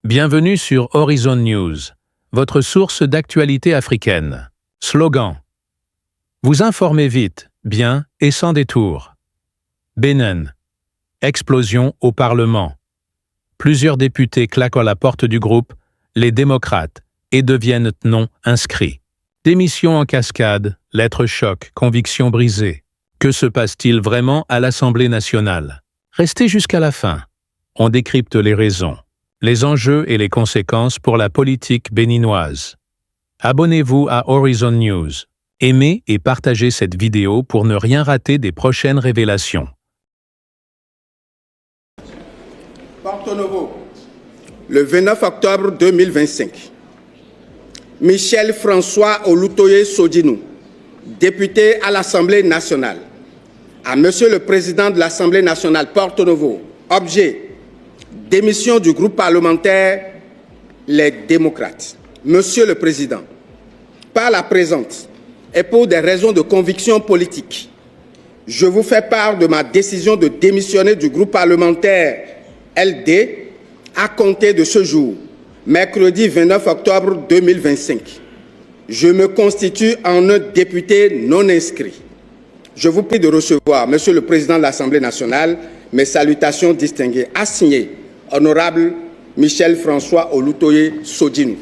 Bienvenue sur Horizon News, votre source d'actualité africaine. Slogan. Vous informez vite, bien et sans détour. Bénin. Explosion au Parlement. Plusieurs députés claquent à la porte du groupe, les démocrates, et deviennent non inscrits. Démission en cascade, lettres choc, convictions brisées. Que se passe-t-il vraiment à l'Assemblée nationale? Restez jusqu'à la fin. On décrypte les raisons, les enjeux et les conséquences pour la politique béninoise. Abonnez-vous à Horizon News. Aimez et partagez cette vidéo pour ne rien rater des prochaines révélations. Porto Novo, le 29 octobre 2025. Michel François Olutoye Sodinou, député à l'Assemblée nationale. À Monsieur le Président de l'Assemblée nationale, Porto Novo, objet, démission du groupe parlementaire Les Démocrates. Monsieur le Président, par la présente et pour des raisons de conviction politique, je vous fais part de ma décision de démissionner du groupe parlementaire LD à compter de ce jour, mercredi 29 octobre 2025. Je me constitue en un député non inscrit. Je vous prie de recevoir, Monsieur le Président de l'Assemblée nationale, mes salutations distinguées. A signé, Honorable Michel François Olutoye Sodinou.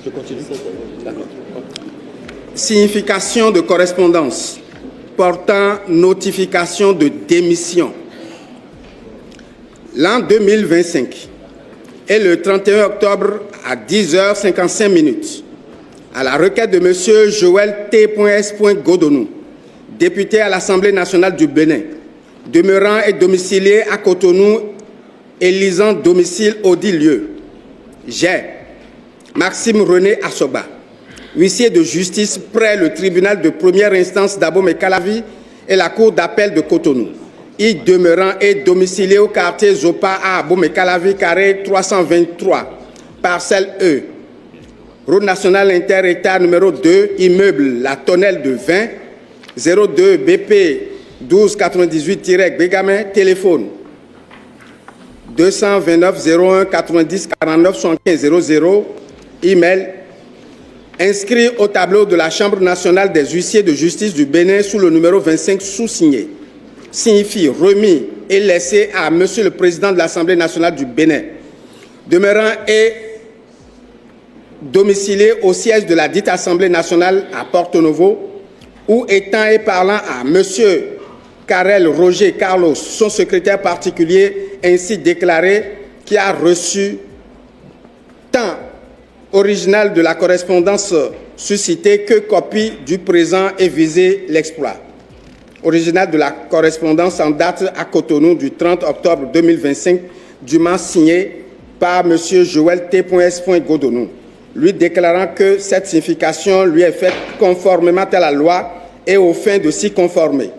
Je continue. D'accord. Signification de correspondance portant notification de démission. L'an 2025 et le 31 octobre à 10h55, à la requête de M. Joël T.S. Godonou, député à l'Assemblée nationale du Bénin, demeurant et domicilié à Cotonou et lisant domicile audit lieu. J'ai Maxime René Assoba, huissier de justice près le tribunal de première instance d'Abomey-Calavi et la cour d'appel de Cotonou, y demeurant et domicilié au quartier Zopa à Abomey-Calavi, carré 323, parcelle E, route nationale inter-État numéro 2, immeuble La Tonnelle de 20, 02 BP 1298-Bégamin, téléphone 229 01 90 49 75 00, email, inscrit au tableau de la Chambre nationale des huissiers de justice du Bénin sous le numéro 25 sous-signé, signifie remis et laissé à Monsieur le Président de l'Assemblée nationale du Bénin, demeurant et domicilié au siège de la dite Assemblée nationale à Porto Novo, ou étant et parlant à Monsieur Karel Roger Carlos, son secrétaire particulier, ainsi déclaré, qui a reçu tant original de la correspondance suscitée que copie du présent et visé l'exploit. Original de la correspondance en date à Cotonou du 30 octobre 2025, dûment signé par M. Joël T.S. Godonou, lui déclarant que cette signification lui est faite conformément à la loi et aux fins de s'y conformer,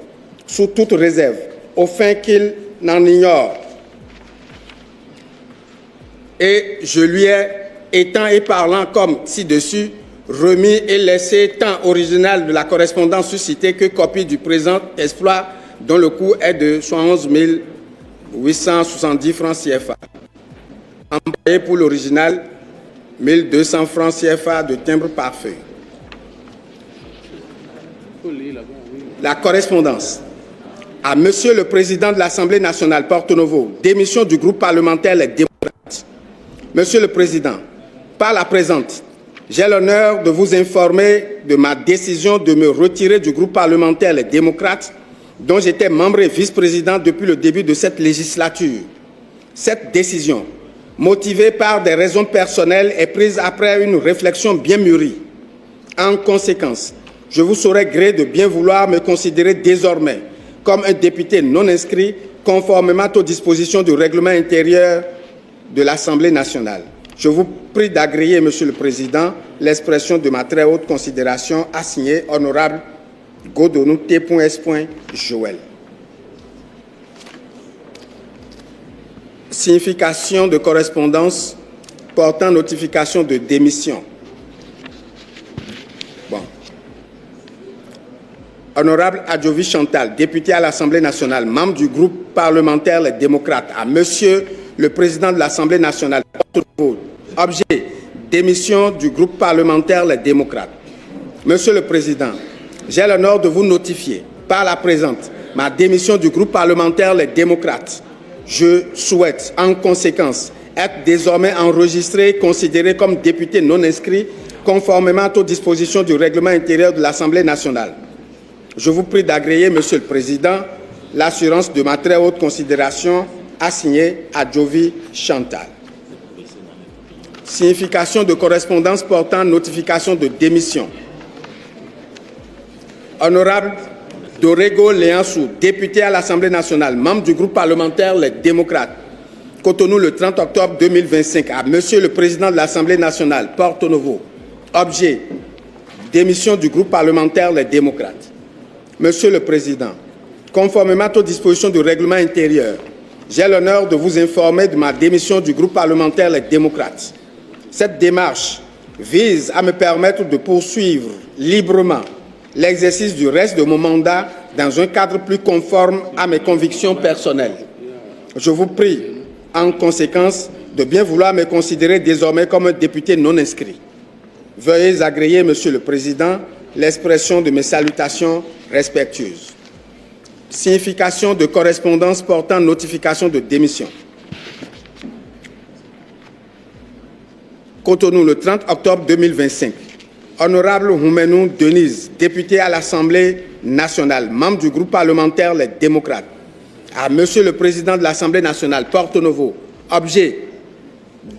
sous toute réserve, aux fins qu'il n'en ignore. Et je lui ai, étant et parlant comme ci-dessus, remis et laissé tant original de la correspondance suscitée que copie du présent exploit dont le coût est de 71 870 francs CFA. Employé pour l'original, 1200 francs CFA de timbre par feuille. La correspondance. À Monsieur le Président de l'Assemblée nationale, Porto Novo, démission du groupe parlementaire Les Démocrates. Monsieur le Président, par la présente, j'ai l'honneur de vous informer de ma décision de me retirer du groupe parlementaire Les Démocrates dont j'étais membre et vice-président depuis le début de cette législature. Cette décision, motivée par des raisons personnelles, est prise après une réflexion bien mûrie. En conséquence, je vous saurai gré de bien vouloir me considérer désormais comme un député non inscrit, conformément aux dispositions du règlement intérieur de l'Assemblée nationale. Je vous prie d'agréer, Monsieur le Président, l'expression de ma très haute considération assignée honorable Godonou T.S. Joël. Signification de correspondance portant notification de démission. Bon. Honorable Adjovi Chantal, député à l'Assemblée nationale, membre du groupe parlementaire Les Démocrates, à Monsieur le Président de l'Assemblée nationale, objet, démission du groupe parlementaire Les Démocrates. Monsieur le Président, j'ai l'honneur de vous notifier par la présente ma démission du groupe parlementaire Les Démocrates. Je souhaite, en conséquence, être désormais enregistré et considéré comme député non inscrit, conformément aux dispositions du règlement intérieur de l'Assemblée nationale. Je vous prie d'agréer, Monsieur le Président, l'assurance de ma très haute considération assignée à Adjovi Chantal. Signification de correspondance portant notification de démission. Honorable Dorego Léansou, député à l'Assemblée nationale, membre du groupe parlementaire Les Démocrates, Cotonou le 30 octobre 2025, à Monsieur le Président de l'Assemblée nationale, Porto Novo. Objet, démission du groupe parlementaire Les Démocrates. Monsieur le Président, conformément aux dispositions du règlement intérieur, j'ai l'honneur de vous informer de ma démission du groupe parlementaire Les Démocrates. Cette démarche vise à me permettre de poursuivre librement l'exercice du reste de mon mandat dans un cadre plus conforme à mes convictions personnelles. Je vous prie, en conséquence, de bien vouloir me considérer désormais comme un député non inscrit. Veuillez agréer, Monsieur le Président, l'expression de mes salutations respectueuses. Signification de correspondance portant notification de démission. Cotonou, le 30 octobre 2025. Honorable Houmenou Denise, député à l'Assemblée nationale, membre du groupe parlementaire Les Démocrates. À Monsieur le Président de l'Assemblée nationale, Porto Novo. Objet,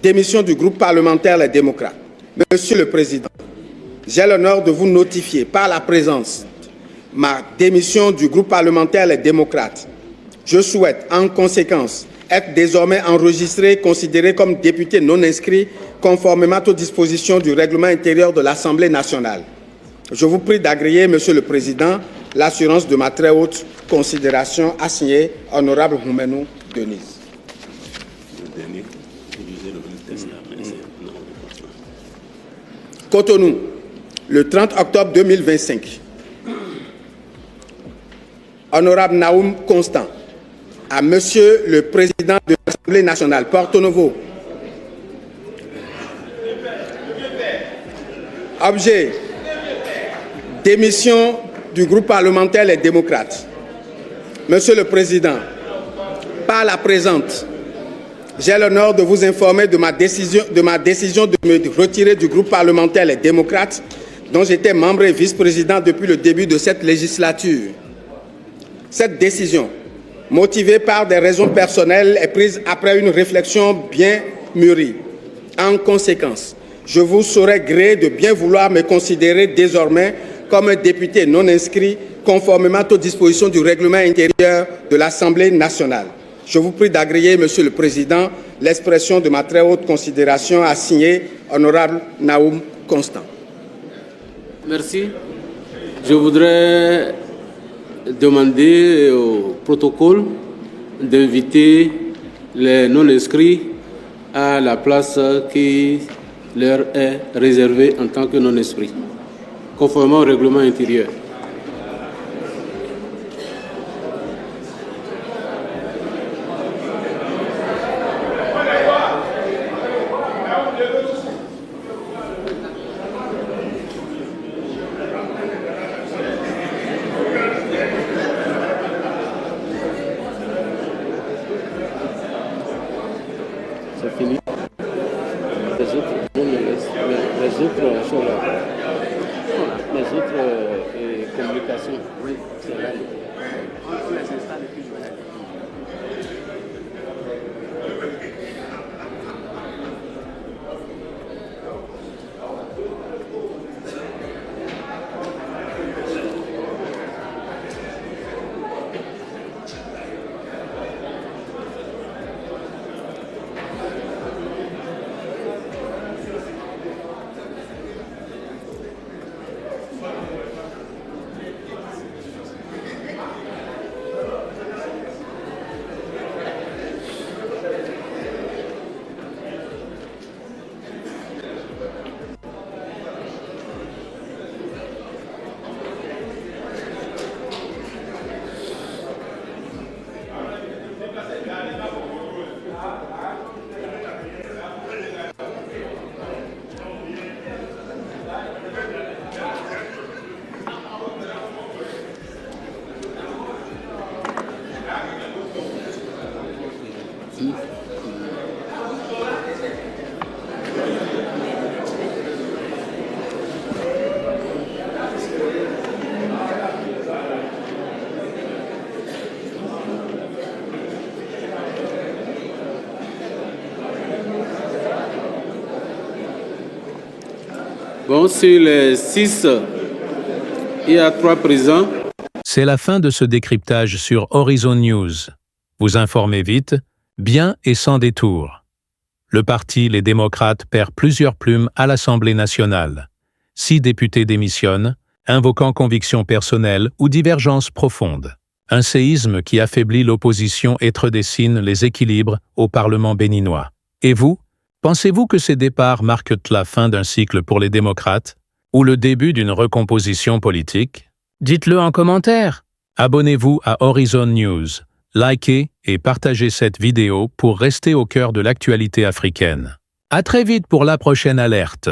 démission du groupe parlementaire Les Démocrates. Monsieur le Président, j'ai l'honneur de vous notifier par la présence ma démission du groupe parlementaire Les Démocrates. Je souhaite, en conséquence, être désormais enregistré et considéré comme député non inscrit, conformément aux dispositions du règlement intérieur de l'Assemblée nationale. Je vous prie d'agréer, Monsieur le Président, l'assurance de ma très haute considération assignée honorable Houmenou Denise. Cotonou, le 30 octobre 2025. Honorable Naoum Constant, à Monsieur le Président de l'Assemblée nationale, Porto Novo. Objet, démission du groupe parlementaire Les Démocrates. Monsieur le Président, par la présente, j'ai l'honneur de vous informer de ma décision de me retirer du groupe parlementaire Les Démocrates, dont j'étais membre et vice-président depuis le début de cette législature. Cette décision, motivée par des raisons personnelles, est prise après une réflexion bien mûrie. En conséquence, je vous saurai gré de bien vouloir me considérer désormais comme un député non inscrit, conformément aux dispositions du règlement intérieur de l'Assemblée nationale. Je vous prie d'agréer, Monsieur le Président, l'expression de ma très haute considération assignée honorable Naoum Constant. Merci. Je voudrais demander au protocole d'inviter les non-inscrits à la place qui leur est réservée en tant que non-inscrits, conformément au règlement intérieur. C'est fini. Les autres choses là. Les autres communications, oui, c'est là. Bon, sur les 6, il y a 3 présents. C'est la fin de ce décryptage sur Horizon News. Vous informez vite, bien et sans détour. Le parti Les Démocrates perd plusieurs plumes à l'Assemblée nationale. 6 députés démissionnent, invoquant convictions personnelles ou divergences profondes. Un séisme qui affaiblit l'opposition et redessine les équilibres au Parlement béninois. Et vous, pensez-vous que ces départs marquent la fin d'un cycle pour les démocrates ou le début d'une recomposition politique? Dites-le en commentaire. Abonnez-vous à Horizon News, likez et partagez cette vidéo pour rester au cœur de l'actualité africaine. À très vite pour la prochaine alerte.